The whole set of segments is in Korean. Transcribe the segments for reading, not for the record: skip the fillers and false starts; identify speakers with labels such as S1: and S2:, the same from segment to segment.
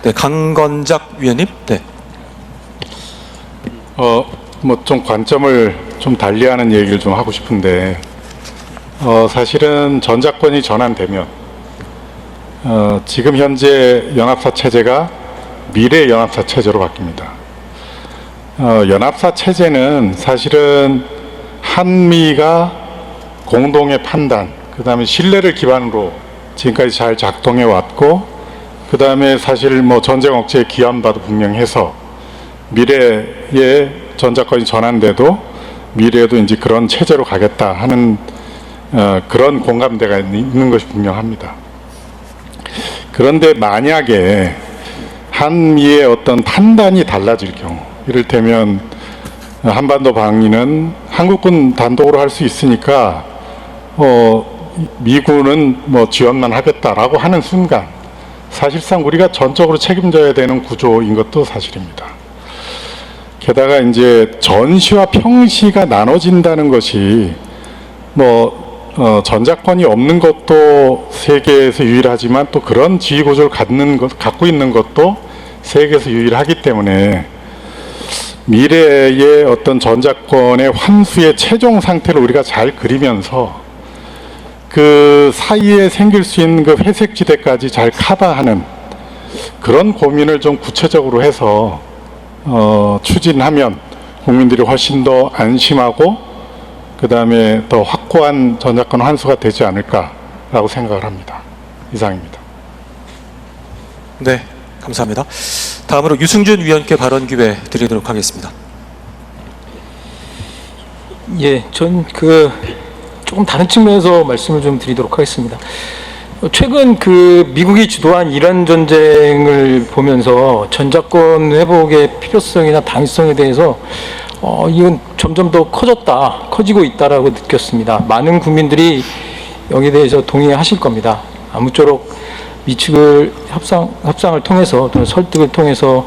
S1: 네, 강건작 위원님. 네.
S2: 뭐 좀 관점을 좀 달리하는 얘기를 좀 하고 싶은데, 사실은 전작권이 전환되면 지금 현재 연합사 체제가 미래 연합사 체제로 바뀝니다. 연합사 체제는 사실은 한미가 공동의 판단, 그 다음에 신뢰를 기반으로 지금까지 잘 작동해 왔고, 그 다음에 사실 뭐 전쟁 억제의 기한바도 분명해서 미래에 전작권이 전환돼도 미래에도 이제 그런 체제로 가겠다 하는 그런 공감대가 있는 것이 분명합니다. 그런데 만약에 한미의 어떤 판단이 달라질 경우, 이를테면 한반도 방위는 한국군 단독으로 할 수 있으니까 미군은 뭐 지원만 하겠다라고 하는 순간 사실상 우리가 전적으로 책임져야 되는 구조인 것도 사실입니다. 게다가 이제 전시와 평시가 나눠진다는 것이 전작권이 없는 것도 세계에서 유일하지만 또 그런 지휘 구조를 갖고 있는 것도 세계에서 유일하기 때문에 미래의 어떤 전작권의 환수의 최종 상태를 우리가 잘 그리면서 그 사이에 생길 수 있는 그 회색지대까지 잘 커버하는 그런 고민을 좀 구체적으로 해서 추진하면 국민들이 훨씬 더 안심하고 그 다음에 더 확고한 전작권 환수가 되지 않을까라고 생각을 합니다. 이상입니다.
S1: 네, 감사합니다. 다음으로 유승준 위원께 발언 기회 드리도록 하겠습니다.
S3: 예, 전 조금 다른 측면에서 말씀을 좀 드리도록 하겠습니다. 최근 미국이 주도한 이란 전쟁을 보면서 전작권 회복의 필요성이나 당위성에 대해서 이건 점점 더 커지고 있다라고 느꼈습니다. 많은 국민들이 여기에 대해서 동의하실 겁니다. 아무쪼록 미측을 협상을 통해서 또는 설득을 통해서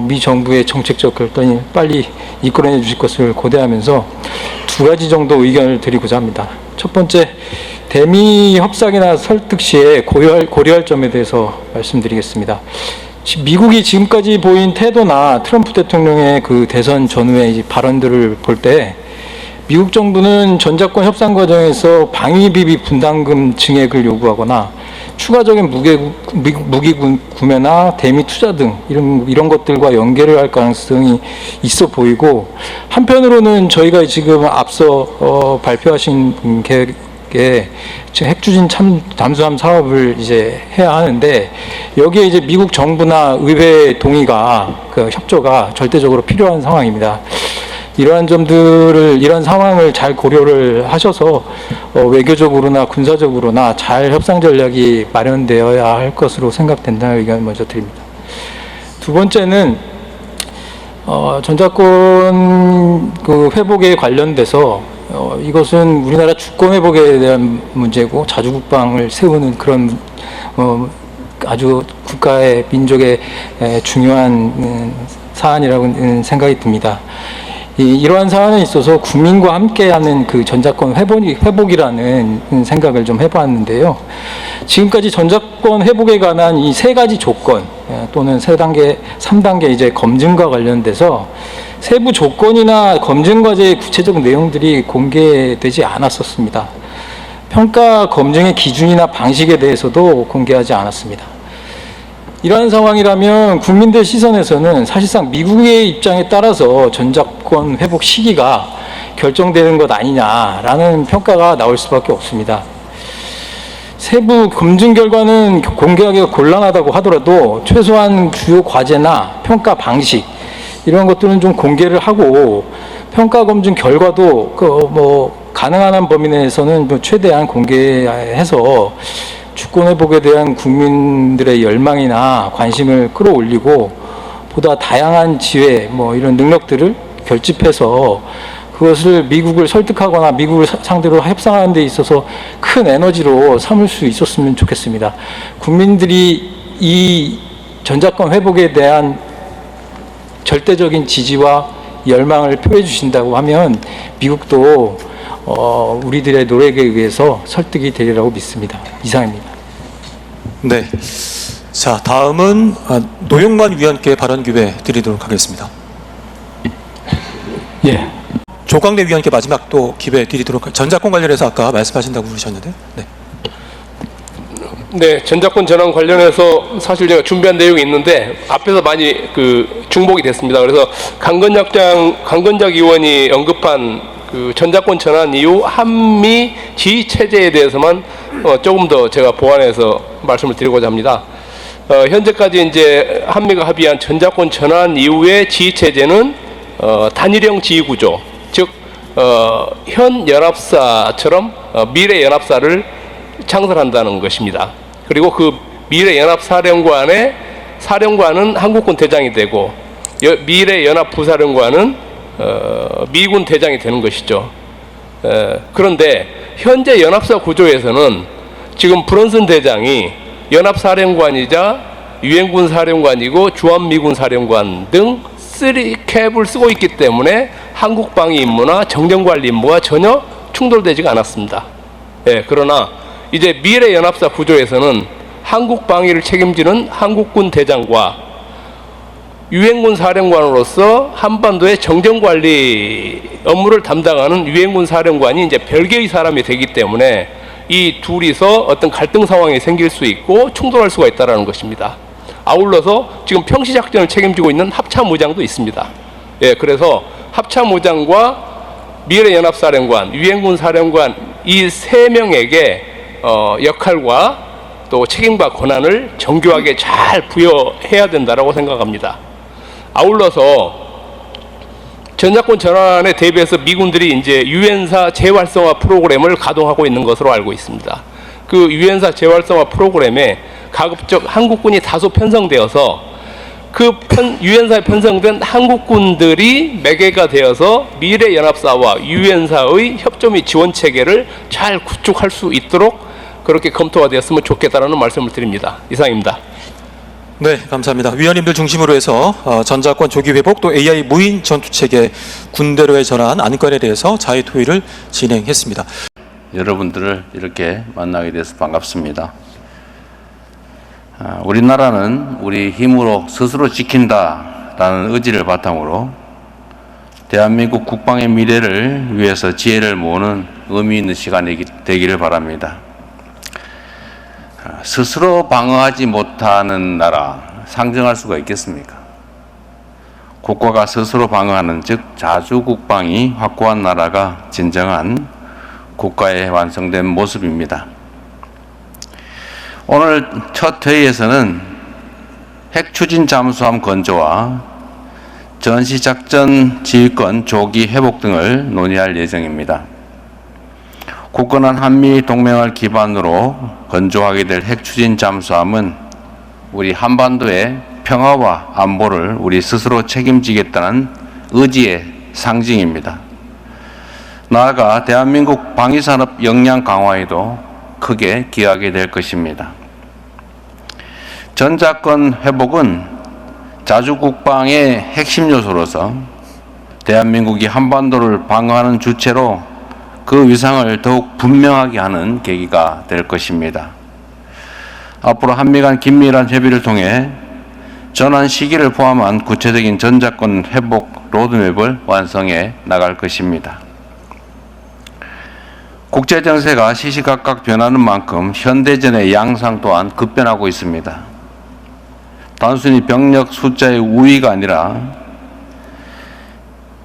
S3: 미 정부의 정책적 결단이 빨리 이끌어내 주실 것을 고대하면서 두 가지 정도 의견을 드리고자 합니다. 첫 번째, 대미 협상이나 설득 시에 고려할 점에 대해서 말씀드리겠습니다. 미국이 지금까지 보인 태도나 트럼프 대통령의 대선 전후의 발언들을 볼 때 미국 정부는 전작권 협상 과정에서 방위비비 분담금 증액을 요구하거나 추가적인 무기 구매나 대미 투자 등 이런 것들과 연계를 할 가능성이 있어 보이고, 한편으로는 저희가 지금 앞서 발표하신 계획에 핵추진 잠수함 사업을 이제 해야 하는데, 여기에 이제 미국 정부나 의회 동의가 협조가 절대적으로 필요한 상황입니다. 이러한 상황을 잘 고려를 하셔서 외교적으로나 군사적으로나 잘 협상 전략이 마련되어야 할 것으로 생각된다는 의견을 먼저 드립니다. 두 번째는 전작권 회복에 관련돼서 이것은 우리나라 주권 회복에 대한 문제고 자주국방을 세우는 그런 아주 국가의 민족의 중요한 사안이라고 생각이 듭니다. 이러한 사안에 있어서 국민과 함께하는 전작권 회복이라는 생각을 좀 해봤는데요. 지금까지 전작권 회복에 관한 이 세 가지 조건 또는 3단계 이제 검증과 관련돼서 세부 조건이나 검증 과제의 구체적 내용들이 공개되지 않았었습니다. 평가 검증의 기준이나 방식에 대해서도 공개하지 않았습니다. 이러한 상황이라면 국민들 시선에서는 사실상 미국의 입장에 따라서 전작권 회복 시기가 결정되는 것 아니냐라는 평가가 나올 수밖에 없습니다. 세부 검증 결과는 공개하기가 곤란하다고 하더라도 최소한 주요 과제나 평가 방식 이런 것들은 좀 공개를 하고, 평가 검증 결과도 가능한 한 범위 내에서는 최대한 공개해서 주권 회복에 대한 국민들의 열망이나 관심을 끌어올리고 보다 다양한 지혜 이런 능력들을 결집해서 그것을 미국을 설득하거나 미국을 상대로 협상하는 데 있어서 큰 에너지로 삼을 수 있었으면 좋겠습니다. 국민들이 이 전작권 회복에 대한 절대적인 지지와 열망을 표해 주신다고 하면 미국도 우리들의 노력에 의해서 설득이 되리라고 믿습니다. 이상입니다.
S1: 네, 자, 다음은 노영만 위원께 발언 기회 드리도록 하겠습니다.
S3: 예.
S1: 조광래 위원께 마지막 또 기회 드리도록 전작권 관련해서 아까 말씀하신다고 그러셨는데. 네.
S4: 네, 전작권 전환 관련해서 사실 제가 준비한 내용이 있는데 앞에서 많이 중복이 됐습니다. 그래서 강건작 의원이 언급한 전작권 전환 이후 한미 지휘 체제에 대해서만 조금 더 제가 보완해서 말씀을 드리고자 합니다. 현재까지 이제 한미가 합의한 전작권 전환 이후의 지휘 체제는 단일형 지휘 구조, 즉 현 연합사처럼 미래 연합사를 창설한다는 것입니다. 그리고 그 미래 연합사령관의 사령관은 한국군 대장이 되고 미래 연합 부사령관은 미군 대장이 되는 것이죠. 그런데 현재 연합사 구조에서는 지금 브런슨 대장이 연합사령관이자 유엔군 사령관이고 주한미군 사령관 등 3캡을 쓰고 있기 때문에 한국방위 임무나 정전관리 임무가 전혀 충돌되지가 않았습니다. 그러나 이제 미래 연합사 구조에서는 한국 방위를 책임지는 한국군 대장과 유엔군 사령관으로서 한반도의 정전관리 업무를 담당하는 유엔군 사령관이 이제 별개의 사람이 되기 때문에 이 둘이서 어떤 갈등 상황이 생길 수 있고 충돌할 수가 있다는 것입니다. 아울러서 지금 평시작전을 책임지고 있는 합참의장도 있습니다. 그래서 합참의장과 미래연합사령관, 유엔군 사령관 이 세 명에게 역할과 또 책임과 권한을 정교하게 잘 부여해야 된다고 생각합니다. 아울러서 전작권 전환에 대비해서 미군들이 이제 유엔사 재활성화 프로그램을 가동하고 있는 것으로 알고 있습니다. 그 유엔사 재활성화 프로그램에 가급적 한국군이 다소 편성되어서 유엔사에 편성된 한국군들이 매개가 되어서 미래연합사와 유엔사의 협조 및 지원 체계를 잘 구축할 수 있도록 그렇게 검토가 되었으면 좋겠다라는 말씀을 드립니다. 이상입니다.
S1: 네, 감사합니다. 위원님들 중심으로 해서 전작권 조기 회복 또 AI 무인 전투체계 군대로의 전환 안건에 대해서 자유 토의를 진행했습니다.
S5: 여러분들을 이렇게 만나게 돼서 반갑습니다. 우리나라는 우리 힘으로 스스로 지킨다라는 의지를 바탕으로 대한민국 국방의 미래를 위해서 지혜를 모으는 의미 있는 시간이 되기를 바랍니다. 스스로 방어하지 못하는 나라 상정할 수가 있겠습니까? 국가가 스스로 방어하는 즉 자주국방이 확고한 나라가 진정한 국가의 완성된 모습입니다. 오늘 첫 회의에서는 핵추진 잠수함 건조와 전시작전 지휘권 조기 회복 등을 논의할 예정입니다. 굳건한 한미 동맹을 기반으로 건조하게 될 핵추진 잠수함은 우리 한반도의 평화와 안보를 우리 스스로 책임지겠다는 의지의 상징입니다. 나아가 대한민국 방위산업 역량 강화에도 크게 기여하게 될 것입니다. 전작권 회복은 자주국방의 핵심 요소로서 대한민국이 한반도를 방어하는 주체로 그 위상을 더욱 분명하게 하는 계기가 될 것입니다. 앞으로 한미 간 긴밀한 협의를 통해 전환 시기를 포함한 구체적인 전작권 회복 로드맵을 완성해 나갈 것입니다. 국제정세가 시시각각 변하는 만큼 현대전의 양상 또한 급변하고 있습니다. 단순히 병력 숫자의 우위가 아니라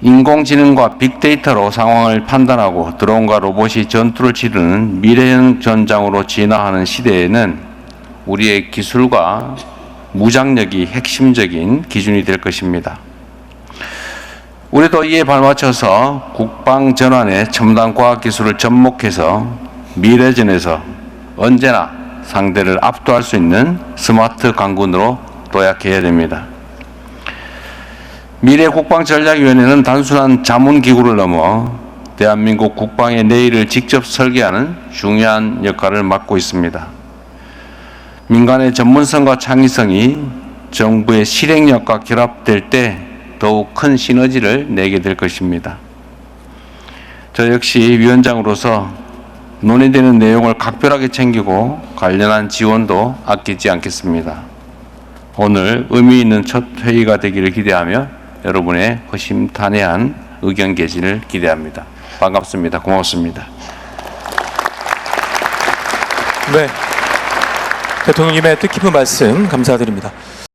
S5: 인공지능과 빅데이터로 상황을 판단하고 드론과 로봇이 전투를 치르는 미래형 전장으로 진화하는 시대에는 우리의 기술과 무장력이 핵심적인 기준이 될 것입니다. 우리도 이에 발맞춰서 국방 전환에 첨단 과학 기술을 접목해서 미래전에서 언제나 상대를 압도할 수 있는 스마트 강군으로 도약해야 됩니다. 미래국방전략위원회는 단순한 자문기구를 넘어 대한민국 국방의 내일을 직접 설계하는 중요한 역할을 맡고 있습니다. 민간의 전문성과 창의성이 정부의 실행력과 결합될 때 더욱 큰 시너지를 내게 될 것입니다. 저 역시 위원장으로서 논의되는 내용을 각별하게 챙기고 관련한 지원도 아끼지 않겠습니다. 오늘 의미 있는 첫 회의가 되기를 기대하며 여러분의 허심탄회한 의견 개진을 기대합니다. 반갑습니다. 고맙습니다.
S1: 네, 대통령님의 뜻깊은 말씀 감사드립니다.